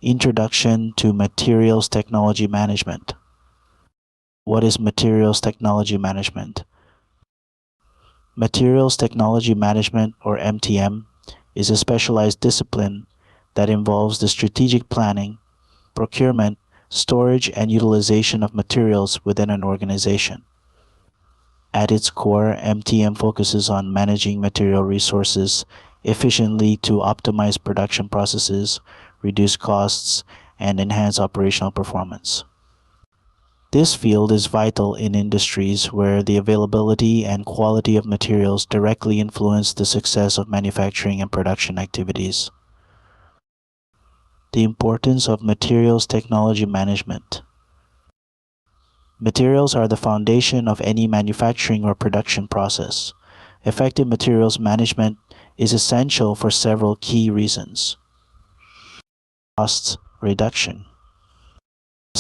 Introduction to Materials Technology Management. What is Materials Technology Management? Materials Technology Management, or MTM, is a specialized discipline that involves the strategic planning, procurement, storage, and utilization of materials within an organization. At its core, MTM focuses on managing material resources efficiently to optimize production processes, reduce costs, and enhance operational performance. This field is vital in industries where the availability and quality of materials directly influence the success of manufacturing and production activities. The importance of materials technology management. Materials are the foundation of any manufacturing or production process. Effective materials management is essential for several key reasons. Cost reduction.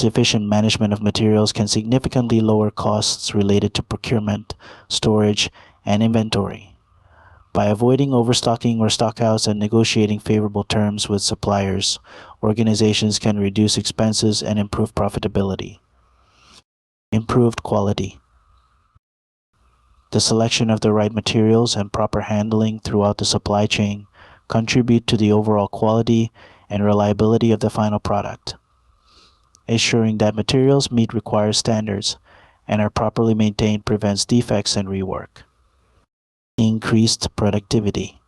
Efficient management of materials can significantly lower costs related to procurement, storage, and inventory. By avoiding overstocking or stockouts and negotiating favorable terms with suppliers, organizations can reduce expenses and improve profitability. Improved quality. The selection of the right materials and proper handling throughout the supply chain contribute to the overall quality and reliability of the final product. Ensuring that materials meet required standards and are properly maintained prevents defects and rework. Increased productivity.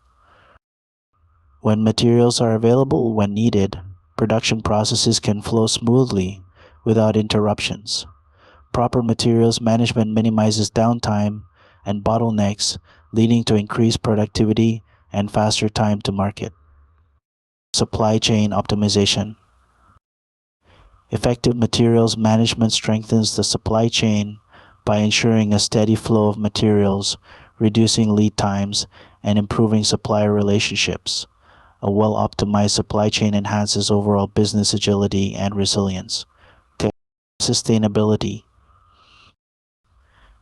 When materials are available when needed, production processes can flow smoothly without interruptions. Proper materials management minimizes downtime and bottlenecks, leading to increased productivity and faster time to market. Supply chain optimization. Effective materials management strengthens the supply chain by ensuring a steady flow of materials, reducing lead times, and improving supplier relationships. A well-optimized supply chain enhances overall business agility and resilience. Sustainability.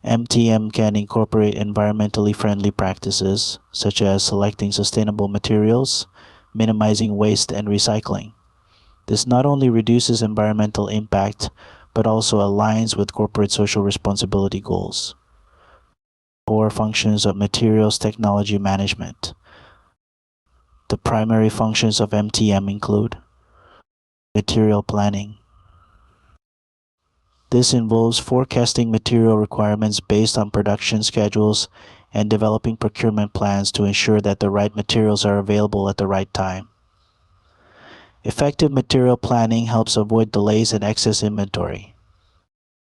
MTM can incorporate environmentally friendly practices, such as selecting sustainable materials, minimizing waste, and recycling. This not only reduces environmental impact, but also aligns with corporate social responsibility goals. Core functions of materials technology management. The primary functions of MTM include material planning. This involves forecasting material requirements based on production schedules and developing procurement plans to ensure that the right materials are available at the right time. Effective material planning helps avoid delays and excess inventory.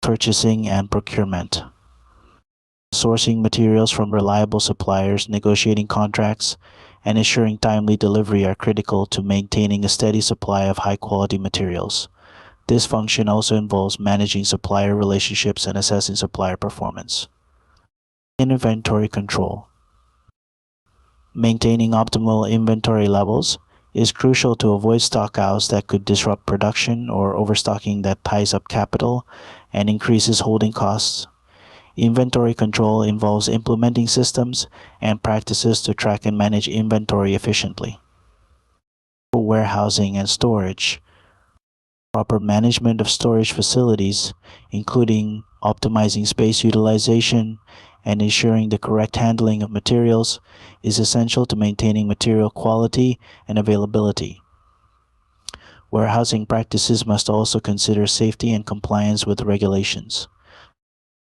Purchasing and procurement. Sourcing materials from reliable suppliers, negotiating contracts, and ensuring timely delivery are critical to maintaining a steady supply of high-quality materials. This function also involves managing supplier relationships and assessing supplier performance. Inventory control. Maintaining optimal inventory levels is crucial to avoid stockouts that could disrupt production or overstocking that ties up capital and increases holding costs. Inventory control involves implementing systems and practices to track and manage inventory efficiently. Warehousing and storage. Proper management of storage facilities, including optimizing space utilization and ensuring the correct handling of materials, is essential to maintaining material quality and availability. Warehousing practices must also consider safety and compliance with regulations.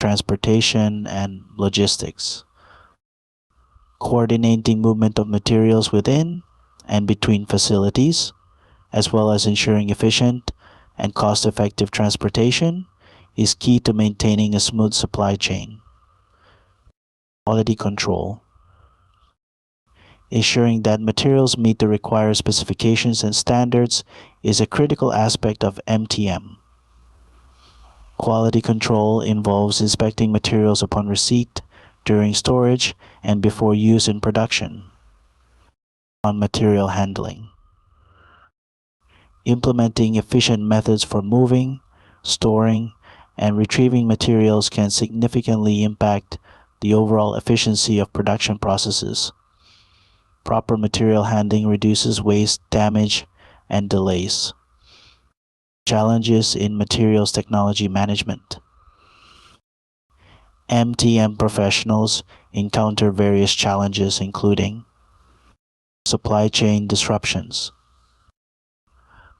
Transportation and logistics. Coordinating movement of materials within and between facilities, as well as ensuring efficient and cost-effective transportation, is key to maintaining a smooth supply chain. Quality control. Ensuring that materials meet the required specifications and standards is a critical aspect of MTM. Quality control involves inspecting materials upon receipt, during storage, and before use in production. On material handling. Implementing efficient methods for moving, storing, and retrieving materials can significantly impact the overall efficiency of production processes. Proper material handling reduces waste, damage, and delays. Challenges in materials technology management. MTM professionals encounter various challenges including supply chain disruptions.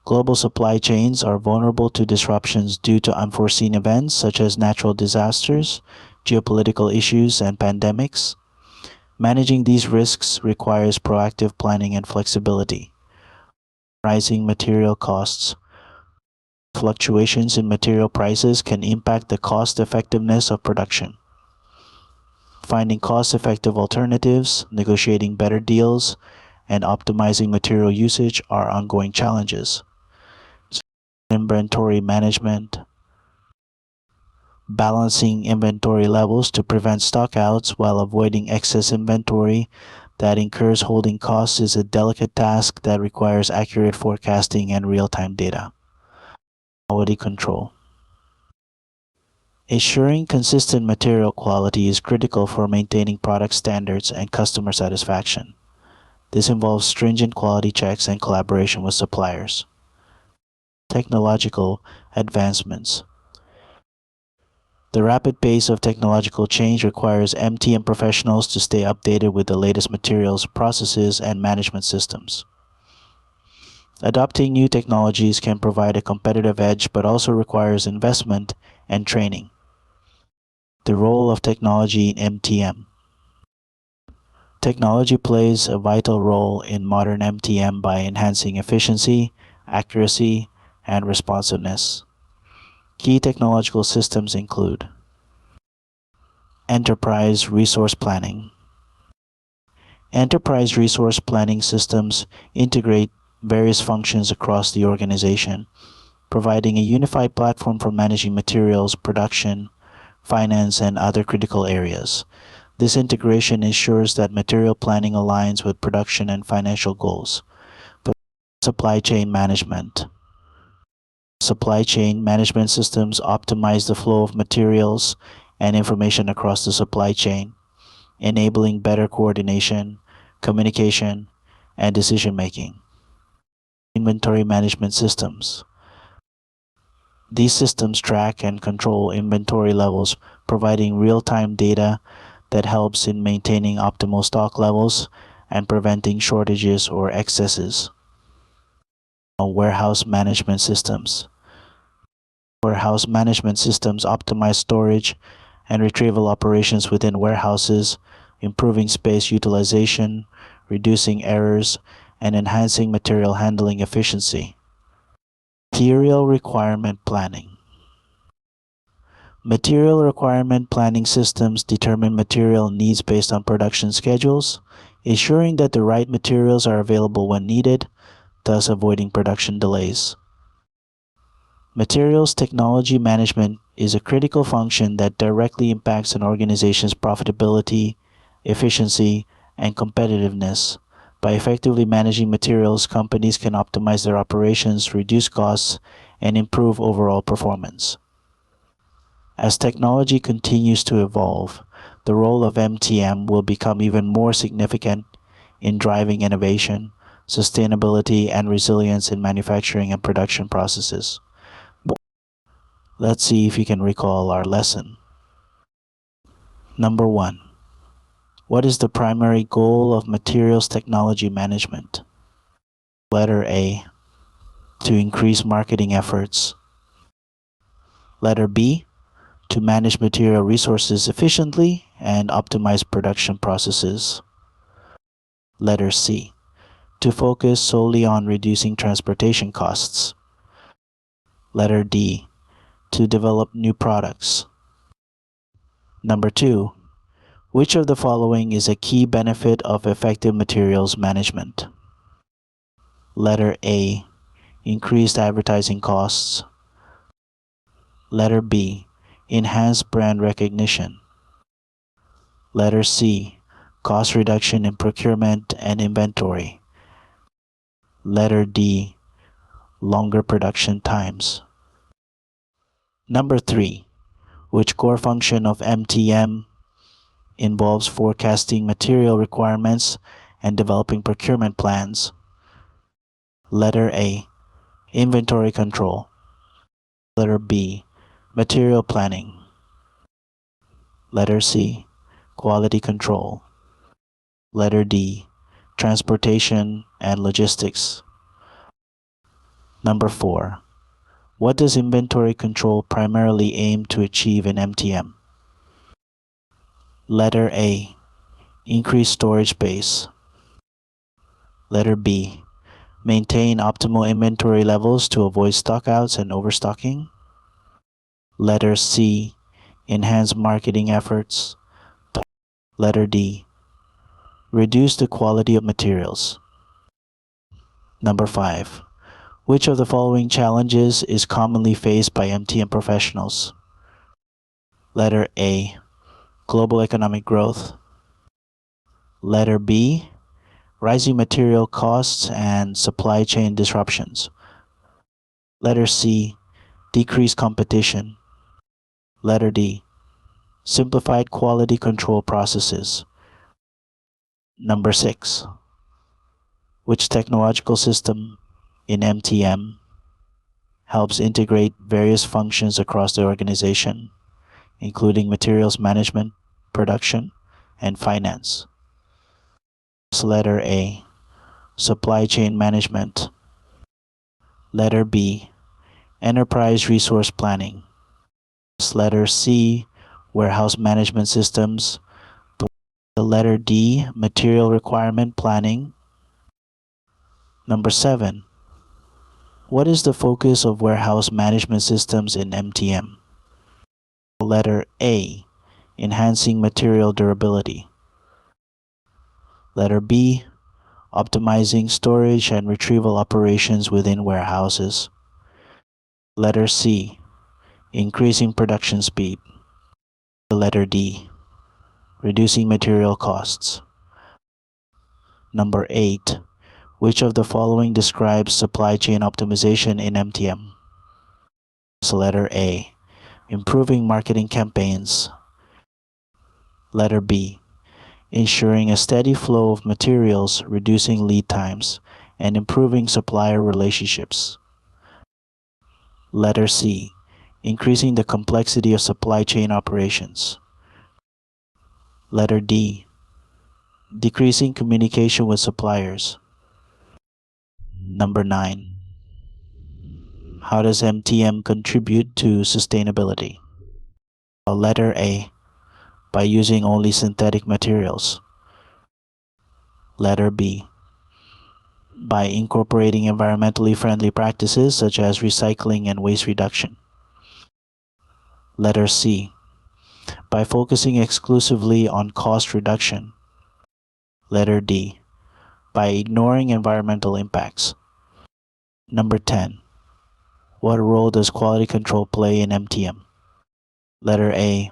Global supply chains are vulnerable to disruptions due to unforeseen events such as natural disasters, geopolitical issues, and pandemics. Managing these risks requires proactive planning and flexibility. Rising material costs. Fluctuations in material prices can impact the cost effectiveness of production. Finding cost-effective alternatives, negotiating better deals, and optimizing material usage are ongoing challenges. Inventory management. Balancing inventory levels to prevent stockouts while avoiding excess inventory that incurs holding costs is a delicate task that requires accurate forecasting and real-time data. Quality control. Ensuring consistent material quality is critical for maintaining product standards and customer satisfaction. This involves stringent quality checks and collaboration with suppliers. Technological advancements. The rapid pace of technological change requires MTM professionals to stay updated with the latest materials, processes, and management systems. Adopting new technologies can provide a competitive edge but also requires investment and training. The role of technology in MTM. Technology plays a vital role in modern MTM by enhancing efficiency, accuracy, and responsiveness. Key technological systems include Enterprise Resource Planning. Enterprise resource planning systems integrate various functions across the organization, providing a unified platform for managing materials, production, finance, and other critical areas. This integration ensures that material planning aligns with production and financial goals. Supply chain management. Supply chain management systems optimize the flow of materials and information across the supply chain, enabling better coordination, communication, and decision-making. Inventory management systems. These systems track and control inventory levels, providing real-time data that helps in maintaining optimal stock levels and preventing shortages or excesses. Warehouse management systems. Warehouse management systems optimize storage and retrieval operations within warehouses, improving space utilization, reducing errors, and enhancing material handling efficiency. Material requirement planning. Material requirement planning systems determine material needs based on production schedules, ensuring that the right materials are available when needed, thus avoiding production delays. Materials technology management is a critical function that directly impacts an organization's profitability, efficiency, and competitiveness. By effectively managing materials, companies can optimize their operations, reduce costs, and improve overall performance. As technology continues to evolve, the role of MTM will become even more significant in driving innovation, sustainability, and resilience in manufacturing and production processes. Let's see if you can recall our lesson. Number 1. What is the primary goal of materials technology management? Letter A. To increase marketing efforts. Letter B. To manage material resources efficiently and optimize production processes. Letter C. To focus solely on reducing transportation costs. Letter D. To develop new products. Number 2. Which of the following is a key benefit of effective materials management? Letter A. Increased advertising costs. Letter B. Enhanced brand recognition. Letter C. Cost reduction in procurement and inventory. Letter D. Longer production times. Number 3. Which core function of MTM involves forecasting material requirements and developing procurement plans? Letter A. Inventory control. Letter B, material planning. Letter C, quality control. Letter D, transportation and logistics. Number 4. What does inventory control primarily aim to achieve in MTM? Letter A, increase storage space. Letter B, maintain optimal inventory levels to avoid stockouts and overstocking. Letter C, enhance marketing efforts. Letter D, reduce the quality of materials. Number 5. Which of the following challenges is commonly faced by MTM professionals? Letter A, global economic growth. Letter B, rising material costs and supply chain disruptions. Letter C, decreased competition. Letter D, simplified quality control processes. Number 6. Which technological system in MTM helps integrate various functions across the organization, including materials management, production, and finance? Letter A, supply chain management. Letter B, enterprise resource planning. Letter C, warehouse management systems. The letter D, material requirement planning. Number 7. What is the focus of warehouse management systems in MTM? Letter A, enhancing material durability. Letter B, optimizing storage and retrieval operations within warehouses. Letter C, increasing production speed. Letter D, reducing material costs. Number 8. Which of the following describes supply chain optimization in MTM? Letter A, improving marketing campaigns. Letter B, ensuring a steady flow of materials, reducing lead times, and improving supplier relationships. Letter C, increasing the complexity of supply chain operations. Letter D, decreasing communication with suppliers. Number 9. How does MTM contribute to sustainability? Letter A, by using only synthetic materials. Letter B, by incorporating environmentally friendly practices such as recycling and waste reduction. Letter C, by focusing exclusively on cost reduction. Letter D, by ignoring environmental impacts. Number 10. What role does quality control play in MTM? Letter A,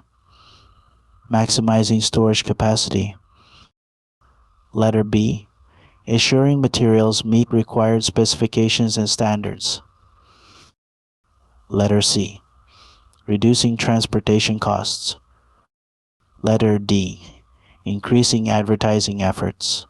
maximizing storage capacity. Letter B, ensuring materials meet required specifications and standards. Letter C, reducing transportation costs. Letter D, increasing advertising efforts.